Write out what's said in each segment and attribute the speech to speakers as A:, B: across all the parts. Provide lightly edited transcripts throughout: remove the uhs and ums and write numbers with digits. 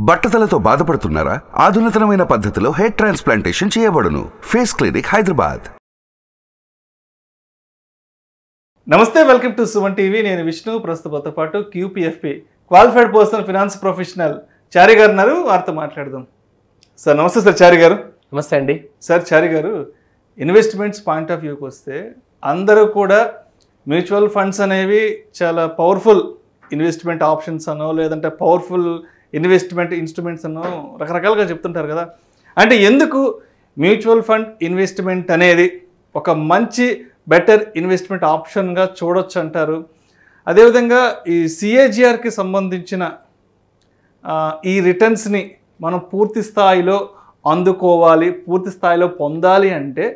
A: బట్టతలతో బాధపడుతున్నారా? ఆధునితనమైన పద్ధతిలో hair transplantation చేయబడును. Face clinic, Hyderabad.
B: నమస్తే, వెల్కమ్ టు సుమన్ టీవీ. నేను విష్ణు. ప్రస్తుతంతో పాటు క్యూపీఎఫ్పి క్వాలిఫైడ్ పర్సనల్ ఫినాన్స్ ప్రొఫెషనల్ చారి గారు ఉన్నారు. వారితో మాట్లాడదాం. సార్ నమస్తే. సార్ చారి గారు.
C: నమస్తే అండి.
B: సార్ చారి గారు, ఇన్వెస్ట్మెంట్స్ పాయింట్ ఆఫ్ వ్యూకి వస్తే అందరూ కూడా మ్యూచువల్ ఫండ్స్ అనేవి చాలా పవర్ఫుల్ ఇన్వెస్ట్మెంట్ ఆప్షన్స్ అనో లేదంటే పవర్ఫుల్ ఇన్వెస్ట్మెంట్ ఇన్స్ట్రుమెంట్స్ అనో రకరకాలుగా చెప్తుంటారు కదా. అంటే ఎందుకు మ్యూచువల్ ఫండ్ ఇన్వెస్ట్మెంట్ అనేది ఒక మంచి బెటర్ ఇన్వెస్ట్మెంట్ ఆప్షన్గా చూడొచ్చు అంటారు? అదేవిధంగా ఈ సిఏజిఆర్కి సంబంధించిన ఈ రిటర్న్స్ని మనం పూర్తి స్థాయిలో అందుకోవాలి, పూర్తి స్థాయిలో పొందాలి అంటే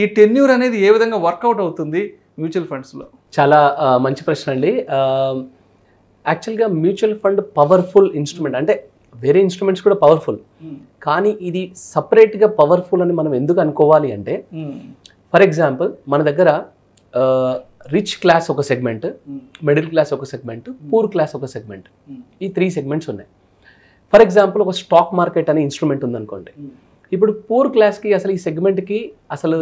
B: ఈ టెన్యూర్ అనేది ఏ విధంగా వర్కౌట్ అవుతుంది మ్యూచువల్ ఫండ్స్లో?
C: చాలా మంచి ప్రశ్న అండి. యాక్చువల్గా మ్యూచువల్ ఫండ్ పవర్ఫుల్ ఇన్స్ట్రుమెంట్. అంటే వేరే ఇన్స్ట్రుమెంట్స్ కూడా పవర్ఫుల్, కానీ ఇది సపరేట్గా పవర్ఫుల్ అని మనం ఎందుకు అనుకోవాలి అంటే, ఫర్ ఎగ్జాంపుల్ మన దగ్గర రిచ్ క్లాస్ ఒక సెగ్మెంట్, మిడిల్ క్లాస్ ఒక సెగ్మెంట్, పూర్ క్లాస్ ఒక సెగ్మెంట్, ఈ 3 సెగ్మెంట్స్ ఉన్నాయి. ఫర్ ఎగ్జాంపుల్ ఒక స్టాక్ మార్కెట్ అనే ఇన్స్ట్రుమెంట్ ఉందనుకోండి. ఇప్పుడు పూర్ క్లాస్కి అసలు ఈ సెగ్మెంట్కి అసలు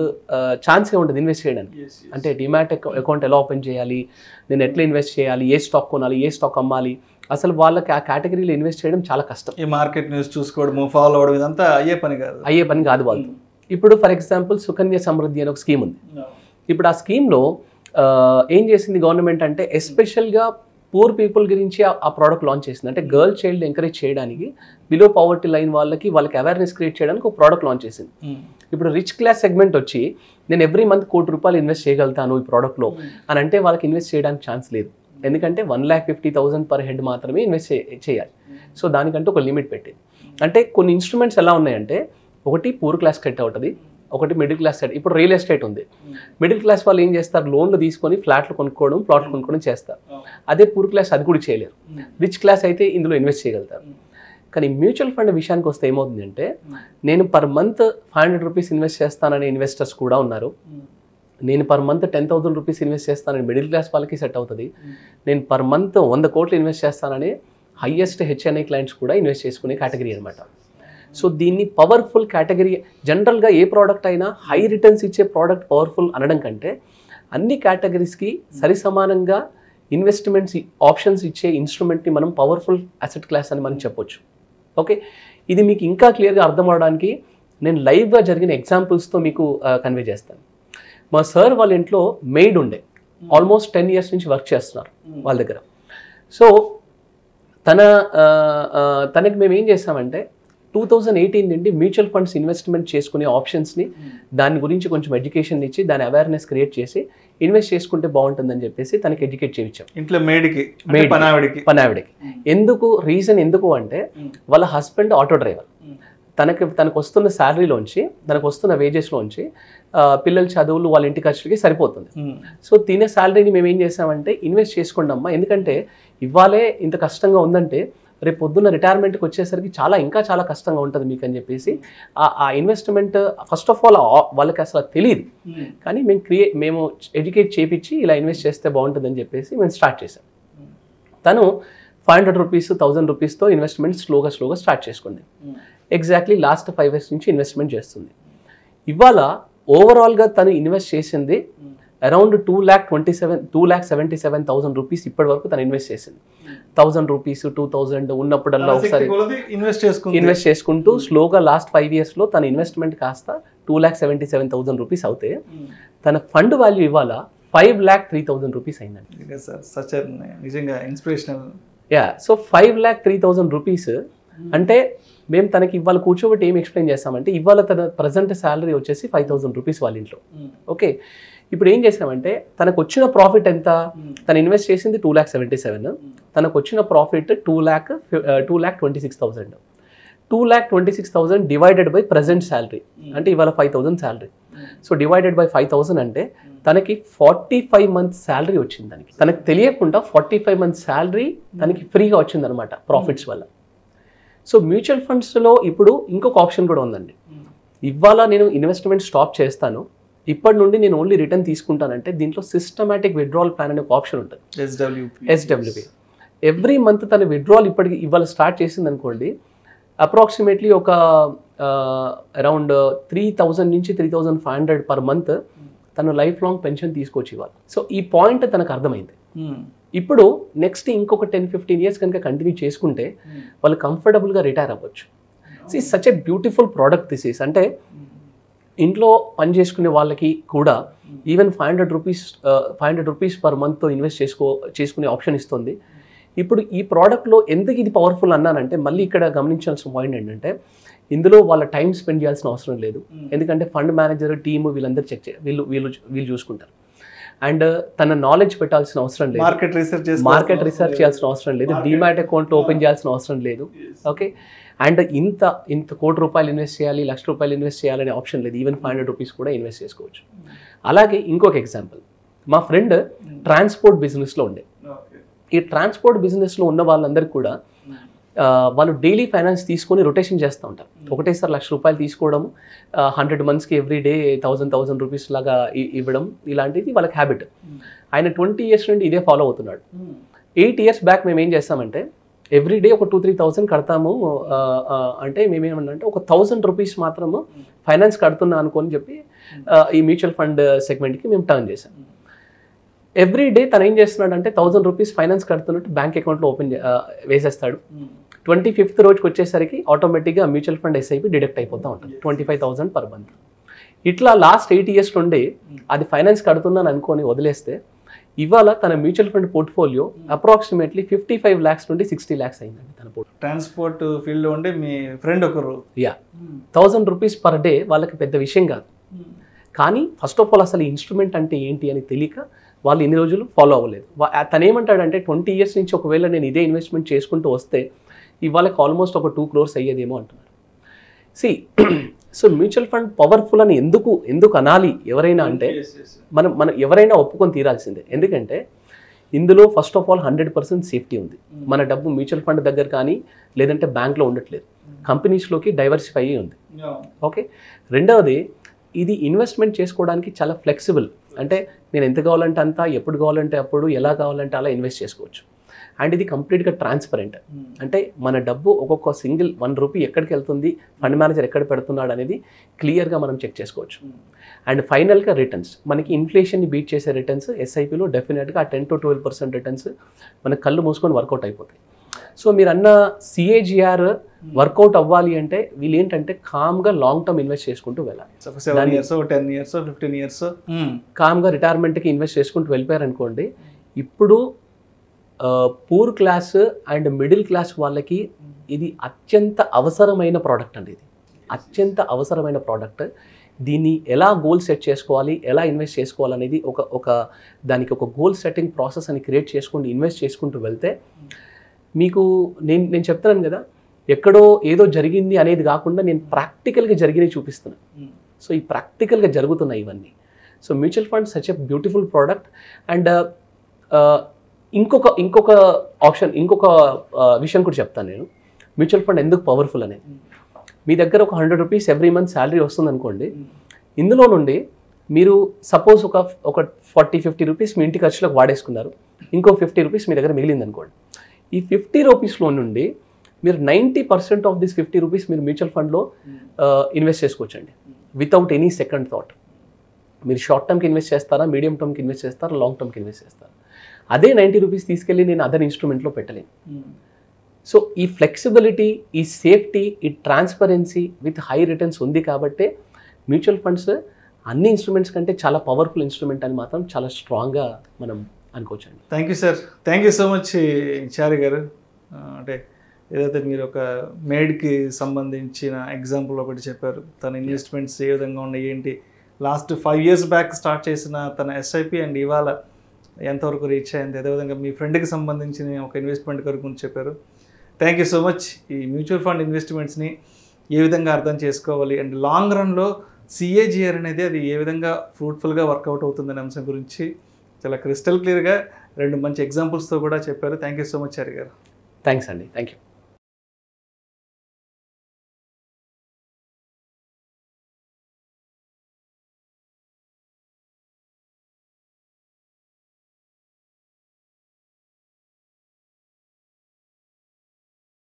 C: ఛాన్సే ఉంటుంది ఇన్వెస్ట్ చేయడానికి. అంటే డిమాట్ అకౌంట్ ఎలా ఓపెన్ చేయాలి, నేను ఎట్లా ఇన్వెస్ట్ చేయాలి, ఏ స్టాక్ కొనాలి, ఏ స్టాక్ అమ్మాలి, అసలు వాళ్ళకి ఆ కేటగిరీలో ఇన్వెస్ట్ చేయడం చాలా కష్టం.
B: ఈ మార్కెట్ న్యూస్ చూసుకోవడం, ఫాలో అవ్వడం, ఇదంతా అయ్యే పని కాదు
C: వాళ్ళు. ఇప్పుడు ఫర్ ఎగ్జాంపుల్ సుకన్య సమృద్ధి అనే ఒక స్కీమ్ ఉంది. ఇప్పుడు ఆ స్కీమ్లో ఏం చేసింది గవర్నమెంట్ అంటే, ఎస్పెషల్గా పూర్ పీపుల్ గురించి ఆ ప్రోడక్ట్ లాంచ్ చేసింది. అంటే గర్ల్ చైల్డ్ ఎంకరేజ్ చేయడానికి, బిలో పవర్టీ లైన్ వాళ్ళకి అవేర్నెస్ క్రియేట్ చేయడానికి ఒక ప్రోడక్ట్ లాంచ్ చేసింది. ఇప్పుడు రిచ్ క్లాస్ సెగ్మెంట్ వచ్చి నేను ఎవ్రీ మంత్ ₹1 కోటి ఇన్వెస్ట్ చేయగలుగుతాను ఈ ప్రోడక్ట్లో అని అంటే వాళ్ళకి ఇన్వెస్ట్ చేయడానికి ఛాన్స్ లేదు. ఎందుకంటే 1,50,000 పర్ హెడ్ మాత్రమే ఇన్వెస్ట్ చేయాలి. సో దానికంటే ఒక లిమిట్ పెట్టింది. అంటే కొన్ని ఇన్స్ట్రుమెంట్స్ ఎలా ఉన్నాయంటే, ఒకటి పూర్ క్లాస్ సెట్ అవుతుంది, ఒకటి మిడిల్ క్లాస్ సెట్. ఇప్పుడు రియల్ ఎస్టేట్ ఉంది. మిడిల్ క్లాస్ వాళ్ళు ఏం చేస్తారు, లోన్లు తీసుకొని ఫ్లాట్లు కొనుక్కోవడం, ప్లాట్లు కొనుక్కోవడం చేస్తారు. అదే పూర్ క్లాస్ అది కూడా చేయలేరు. రిచ్ క్లాస్ అయితే ఇందులో ఇన్వెస్ట్ చేయగలుగుతారు. కానీ మ్యూచువల్ ఫండ్ విషయానికి వస్తే ఏమవుతుందంటే, నేను పర్ మంత్ ₹500 ఇన్వెస్ట్ చేస్తాననే ఇన్వెస్టర్స్ కూడా ఉన్నారు. నేను పర్ మంత్ ₹10,000 ఇన్వెస్ట్ చేస్తానని మిడిల్ క్లాస్ వాళ్ళకి సెట్ అవుతుంది. నేను పర్ మంత్ 100 కోట్లు ఇన్వెస్ట్ చేస్తానని హైయెస్ట్ హెచ్ఎన్ఐ క్లయింట్స్ కూడా ఇన్వెస్ట్ చేసుకునే కేటగిరీ అనమాట. సో దీన్ని పవర్ఫుల్ కేటగిరీ. జనరల్గా ఏ ప్రోడక్ట్ అయినా హై రిటర్న్స్ ఇచ్చే ప్రోడక్ట్ పవర్ఫుల్ అనడం కంటే, అన్ని కేటగిరీస్కి సరిసమానంగా ఇన్వెస్ట్మెంట్స్ ఆప్షన్స్ ఇచ్చే ఇన్స్ట్రుమెంట్ని మనం పవర్ఫుల్ అసెట్ క్లాస్ అని మనం చెప్పొచ్చు. ఓకే, ఇది మీకు ఇంకా క్లియర్గా అర్థం అవడానికి నేను లైవ్గా జరిగిన ఎగ్జాంపుల్స్తో మీకు కన్వే చేస్తాను. మా సార్ వాళ్ళ ఇంట్లో మెయిడ్ ఉండే, ఆల్మోస్ట్ 10 years నుంచి వర్క్ చేస్తున్నారు వాళ్ళ దగ్గర. సో తనకి మేము ఏం చేస్తామంటే, 2018 నుండి మ్యూచువల్ ఫండ్స్ ఇన్వెస్ట్మెంట్ చేసుకునే ఆప్షన్స్ని, దాని గురించి కొంచెం ఎడ్యుకేషన్ ఇచ్చి, దాని అవేర్నెస్ క్రియేట్ చేసి ఇన్వెస్ట్ చేసుకుంటే బాగుంటుందని చెప్పేసి తనకి ఎడ్యుకేట్ చేయించాం. ఇంట్లో పనావిడికి. రీజన్ ఎందుకు అంటే, వాళ్ళ హస్బెండ్ ఆటో డ్రైవర్. తనకు వస్తున్న శాలరీలోంచి, తనకు వస్తున్న వేజెస్లోంచి పిల్లల చదువులు, వాళ్ళ ఇంటి ఖర్చులకి సరిపోతుంది. సో తినే శాలరీని మేము ఏం చేసామంటే, ఇన్వెస్ట్ చేసుకోండి అమ్మా, ఎందుకంటే ఇవాళే ఇంత కష్టంగా ఉందంటే రేపు పొద్దున్న రిటైర్మెంట్కి వచ్చేసరికి ఇంకా చాలా కష్టంగా ఉంటుంది మీకు అని చెప్పేసి ఆ ఇన్వెస్ట్మెంట్ ఫస్ట్ ఆఫ్ ఆల్ వాళ్ళకి అసలు తెలియదు. కానీ మేము ఎడ్యుకేట్ చేయించి ఇలా ఇన్వెస్ట్ చేస్తే బాగుంటుందని చెప్పేసి మేము స్టార్ట్ చేసాం. తను ₹500, ₹1,000తో ఇన్వెస్ట్మెంట్ స్లోగా స్టార్ట్ చేసుకుంది. ఎగ్జాక్ట్లీ లాస్ట్ 5 years నుంచి ఇన్వెస్ట్మెంట్ చేస్తుంది. ఇవాళ ఓవరాల్గా తను ఇన్వెస్ట్ చేసింది అరౌండ్ ₹2,77,000 ఇప్పటి వరకు తను ఇన్వెస్ట్ చేసింది. ₹1,000, $2,000 ఉన్నప్పుడల్లా ఒకసారి ఇన్వెస్ట్ చేసుకుంటూ స్లోగా లాస్ట్ 5 yearsలో తన ఇన్వెస్ట్మెంట్ కాస్త ₹2,77,000 అవుతే, తన ఫండ్ వాల్యూ ఇవాళ ₹5,03,000 అయిందండి. సో ₹5,03,000 అంటే మేము తనకి ఇవాళ కూర్చోబెట్టి ఏం ఎక్స్ప్లెయిన్ చేస్తామంటే, ఇవాళ తన ప్రజెంట్ శాలరీ వచ్చేసి ₹5,000 వాళ్ళ ఇంట్లో. ఓకే, ఇప్పుడు ఏం చేసామంటే, తనకు వచ్చిన ప్రాఫిట్ ఎంత, తను ఇన్వెస్ట్ చేసింది 2,77,000, తనకు వచ్చిన profit 2,26,000. 2,26,000 divided by present salary, అంటే ఇవాళ 5,000 శాలరీ. సో డివైడెడ్ బై 5,000 అంటే తనకి 45 months శాలరీ వచ్చింది. తనకి తెలియకుండా 45 months శాలరీ తనకి ఫ్రీగా వచ్చిందనమాట ప్రాఫిట్స్ వల్ల. సో మ్యూచువల్ ఫండ్స్లో ఇప్పుడు ఇంకొక ఆప్షన్ కూడా ఉందండి. ఇవాళ నేను ఇన్వెస్ట్మెంట్ స్టాప్ చేస్తాను, ఇప్పటి నుండి నేను ఓన్లీ రిటర్న్ తీసుకుంటానంటే దీంట్లో సిస్టమాటిక్ విత్డ్రావల్ ప్లాన్ అనే ఒక ఆప్షన్ ఉంటుంది, ఎస్డబ్ల్యూపీ. ఎవ్రీ మంత్ తన విత్డ్రాల్ ఇప్పటికి ఇవాళ స్టార్ట్ చేసింది అనుకోండి, అప్రాక్సిమేట్లీ ఒక అరౌండ్ 3,000 నుంచి 3,500 పర్ మంత్ తను లైఫ్ లాంగ్ పెన్షన్ తీసుకొచ్చి ఇవ్వాలి. సో ఈ పాయింట్ తనకు అర్థమైంది. ఇప్పుడు నెక్స్ట్ ఇంకొక 10-15 ఇయర్స్ కనుక కంటిన్యూ చేసుకుంటే వాళ్ళు కంఫర్టబుల్గా రిటైర్ అవ్వచ్చు. See such a beautiful product this is. అంటే ఇంట్లో పని చేసుకునే వాళ్ళకి కూడా ఈవెన్ 500 రూపీస్ పర్ మంత్తో ఇన్వెస్ట్ చేసుకునే ఆప్షన్ ఇస్తుంది. ఇప్పుడు ఈ ప్రోడక్ట్లో ఎందుకు ఇది పవర్ఫుల్ అన్నానంటే, మళ్ళీ ఇక్కడ గమనించాల్సిన పాయింట్ ఏంటంటే, ఇందులో వాళ్ళ టైం స్పెండ్ చేయాల్సిన అవసరం లేదు. ఎందుకంటే ఫండ్ మేనేజర్ టీము వీళ్ళందరూ వీళ్ళు చూసుకుంటారు. అండ్ తన నాలెడ్జ్ పెట్టాల్సిన అవసరం లేదు, మార్కెట్ రీసెర్చ్ చేయాల్సిన అవసరం లేదు, డీమ్యాట్ అకౌంట్ ఓపెన్ చేయాల్సిన అవసరం లేదు. ఓకే, అండ్ ఇంత ₹1 కోటి ఇన్వెస్ట్ చేయాలి, ₹1,00,000 ఇన్వెస్ట్ చేయాలనే ఆప్షన్ లేదు. ఈవెన్ 500 రూపీస్ కూడా ఇన్వెస్ట్ చేసుకోవచ్చు. అలాగే ఇంకొక ఎగ్జాంపుల్, మా ఫ్రెండ్ ట్రాన్స్పోర్ట్ బిజినెస్లో ఉండే. ఈ ట్రాన్స్పోర్ట్ బిజినెస్లో ఉన్న వాళ్ళందరికీ కూడా వాళ్ళు డైలీ ఫైనాన్స్ తీసుకొని రొటేషన్ చేస్తూ ఉంటారు. ఒకటేసారి ₹1,00,000 తీసుకోవడం, 100 మంత్స్కి ఎవ్రీ డే 1,000 రూపీస్ లాగా ఇవ్వడం, ఇలాంటిది వాళ్ళకి హ్యాబిట్. ఆయన 20 ఇయర్స్ నుండి ఇదే ఫాలో అవుతున్నాడు. 8 ఇయర్స్ బ్యాక్ మేము ఏం చేస్తామంటే, ఎవ్రీ డే ఒక 2-3,000 కడతాము. అంటే మేమేమన్నంటే ఒక 1,000 రూపీస్ మాత్రము ఫైనాన్స్ కడుతున్నా అనుకొని చెప్పి ఈ మ్యూచువల్ ఫండ్ సెగ్మెంట్కి మేము టర్న్ చేసాం. ఎవ్రీ డే తను ఏం చేస్తున్నాడంటే 1,000 రూపీస్ ఫైనాన్స్ కడుతున్నట్టు బ్యాంక్ అకౌంట్లో వేసేస్తాడు. 25th రోజుకి వచ్చేసరికి ఆటోమేటిక్గా మ్యూచువల్ ఫండ్ ఎస్ఐపి డిడక్ట్ అయిపోతూ ఉంటుంది, 25,000 పర్ మంత్. ఇట్లా లాస్ట్ 8 ఇయర్స్ నుండి అది ఫైనాన్స్ కడుతున్నాను అనుకొని వదిలేస్తే ఇవాళ తన mutual fund portfolio approximately 55 lakhs నుండి 60 lakhs అయిందండి తన పోర్ట్ఫోలియో.
B: ట్రాన్స్పోర్ట్ ఫీల్డ్లో ఉండే మీ ఫ్రెండ్ ఒకరు
C: 1,000 రూపీస్ పర్ డే వాళ్ళకి పెద్ద విషయం కాదు. కానీ ఫస్ట్ ఆఫ్ ఆల్ అసలు ఇన్స్ట్రుమెంట్ అంటే ఏంటి అని తెలియక వాళ్ళు ఇన్ని రోజులు ఫాలో అవ్వలేదు. తను ఏమంటాడంటే 20 ఇయర్స్ నుంచి ఒకవేళ నేను ఇదే ఇన్వెస్ట్మెంట్ చేసుకుంటూ వస్తే ఇవాళకి ఆల్మోస్ట్ ఒక 2 crores అయ్యేదేమో అంటున్నారు. సో మ్యూచువల్ ఫండ్ పవర్ఫుల్ అని ఎందుకు అనాలి ఎవరైనా అంటే, మనం ఎవరైనా ఒప్పుకొని తీరాల్సిందే. ఎందుకంటే ఇందులో ఫస్ట్ ఆఫ్ ఆల్ 100% సేఫ్టీ ఉంది. మన డబ్బు మ్యూచువల్ ఫండ్ దగ్గర కానీ లేదంటే బ్యాంక్లో ఉండట్లేదు, కంపెనీస్లోకి డైవర్సిఫై అయ్యి ఉంది. ఓకే, రెండవది ఇది ఇన్వెస్ట్మెంట్ చేసుకోవడానికి చాలా ఫ్లెక్సిబుల్. అంటే నేను ఎంత కావాలంటే అంత, ఎప్పుడు కావాలంటే అప్పుడు, ఎలా కావాలంటే అలా ఇన్వెస్ట్ చేసుకోవచ్చు. అండ్ ఇది కంప్లీట్గా ట్రాన్స్పరెంట్. అంటే మన డబ్బు ఒక్కొక్క సింగిల్ ₹1 ఎక్కడికి వెళ్తుంది, ఫండ్ మేనేజర్ ఎక్కడ పెడుతున్నాడు అనేది క్లియర్గా మనం చెక్ చేసుకోవచ్చు. అండ్ ఫైనల్గా రిటర్న్స్, మనకి ఇన్ఫ్లేషన్ని బీట్ చేసే రిటర్న్స్ ఎస్ఐపిలో డెఫినెట్గా 10-12% రిటర్న్స్ మనకు కళ్ళు మూసుకొని వర్కౌట్ అయిపోతాయి. సో మీరు అన్న CAGR వర్కౌట్ అవ్వాలి అంటే వీళ్ళు ఏంటంటే కామ్గా లాంగ్ టర్మ్ ఇన్వెస్ట్ చేసుకుంటూ వెళ్ళాలి.
B: 7 years, 10 years, 15 years
C: కామ్గా రిటైర్మెంట్కి ఇన్వెస్ట్ చేసుకుంటూ వెళ్ళిపోయారు అనుకోండి. ఇప్పుడు poor class and middle class వాళ్ళకి ఇది అత్యంత అవసరమైన ప్రోడక్ట్ అండి. ఇది అత్యంత అవసరమైన ప్రోడక్ట్. దీన్ని ఎలా గోల్ సెట్ చేసుకోవాలి, ఎలా ఇన్వెస్ట్ చేసుకోవాలనేది దానికి ఒక గోల్ సెట్టింగ్ ప్రాసెస్ అని క్రియేట్ చేసుకుంటూ ఇన్వెస్ట్ చేసుకుంటూ వెళ్తే మీకు నేను చెప్తున్నాను కదా, ఎక్కడో ఏదో జరిగింది అనేది కాకుండా నేను ప్రాక్టికల్గా జరిగినవి చూపిస్తున్నాను. సో ఈ ప్రాక్టికల్గా జరుగుతున్నాయి ఇవన్నీ. So mutual fund such a beautiful product. And ఇంకొక ఆప్షన్, ఇంకొక విషయం కూడా చెప్తాను నేను. మ్యూచువల్ ఫండ్ ఎందుకు పవర్ఫుల్ అనేది, మీ దగ్గర ఒక 100 రూపీస్ ఎవ్రీ మంత్ శాలరీ వస్తుంది అనుకోండి. ఇందులో నుండి మీరు సపోజ్ ఒక 40-50 రూపీస్ మీ ఇంటి ఖర్చులకు వాడేసుకున్నారు, ఇంకో 50 రూపీస్ మీ దగ్గర మిగిలింది అనుకోండి. ఈ 50 రూపీస్లో నుండి మీరు 90% ఆఫ్ దిస్ 50 రూపీస్ మీరు మ్యూచువల్ ఫండ్లో ఇన్వెస్ట్ చేసుకోవచ్చండి వితౌట్ ఎనీ సెకండ్ థాట్. మీరు షార్ట్ టర్మ్కి ఇన్వెస్ట్ చేస్తారా, మీడియం టర్మ్కి ఇన్వెస్ట్ చేస్తారా, లాంగ్ టర్మ్కి ఇన్వెస్ట్ చేస్తారా? అదే 90 రూపీస్ తీసుకెళ్ళి నేను అదర్ ఇన్స్ట్రుమెంట్లో పెట్టలేను. సో ఈ ఫ్లెక్సిబిలిటీ, ఈ సేఫ్టీ, ఈ ట్రాన్స్పరెన్సీ విత్ హై రిటర్న్స్ ఉంది కాబట్టే మ్యూచువల్ ఫండ్స్ అన్ని ఇన్స్ట్రుమెంట్స్ కంటే చాలా పవర్ఫుల్ ఇన్స్ట్రుమెంట్ అని మాత్రం చాలా స్ట్రాంగ్గా మనం అనుకోవచ్చండి.
B: Thank you sir, thank you so much Chari garu. అంటే ఏదైతే మీరు ఒక మేడ్కి సంబంధించిన ఎగ్జాంపుల్ ఒకటి చెప్పారు, తన ఇన్వెస్ట్మెంట్స్ ఏ విధంగా ఉన్నాయి ఏంటి, లాస్ట్ 5 years బ్యాక్ స్టార్ట్ చేసిన తన ఎస్ఐపి అండ్ ఇవాళ ఎంతవరకు రీచ్ అయింది, అదేవిధంగా మీ ఫ్రెండ్కి సంబంధించిన ఒక ఇన్వెస్ట్మెంట్ గురించి చెప్పారు. Thank you so much. ఈ మ్యూచువల్ ఫండ్ ఇన్వెస్ట్మెంట్స్ని ఏ విధంగా అర్థం చేసుకోవాలి అండ్ లాంగ్ రన్లో CAGR అనేది అది ఏ విధంగా ఫ్రూట్ఫుల్గా వర్కౌట్ అవుతుందనే అంశం గురించి చాలా క్రిస్టల్ క్లియర్గా 2 మంచి ఎగ్జాంపుల్స్తో కూడా చెప్పారు. Thank you so much Chari గారు.
C: థ్యాంక్స్ అండి. Thank you.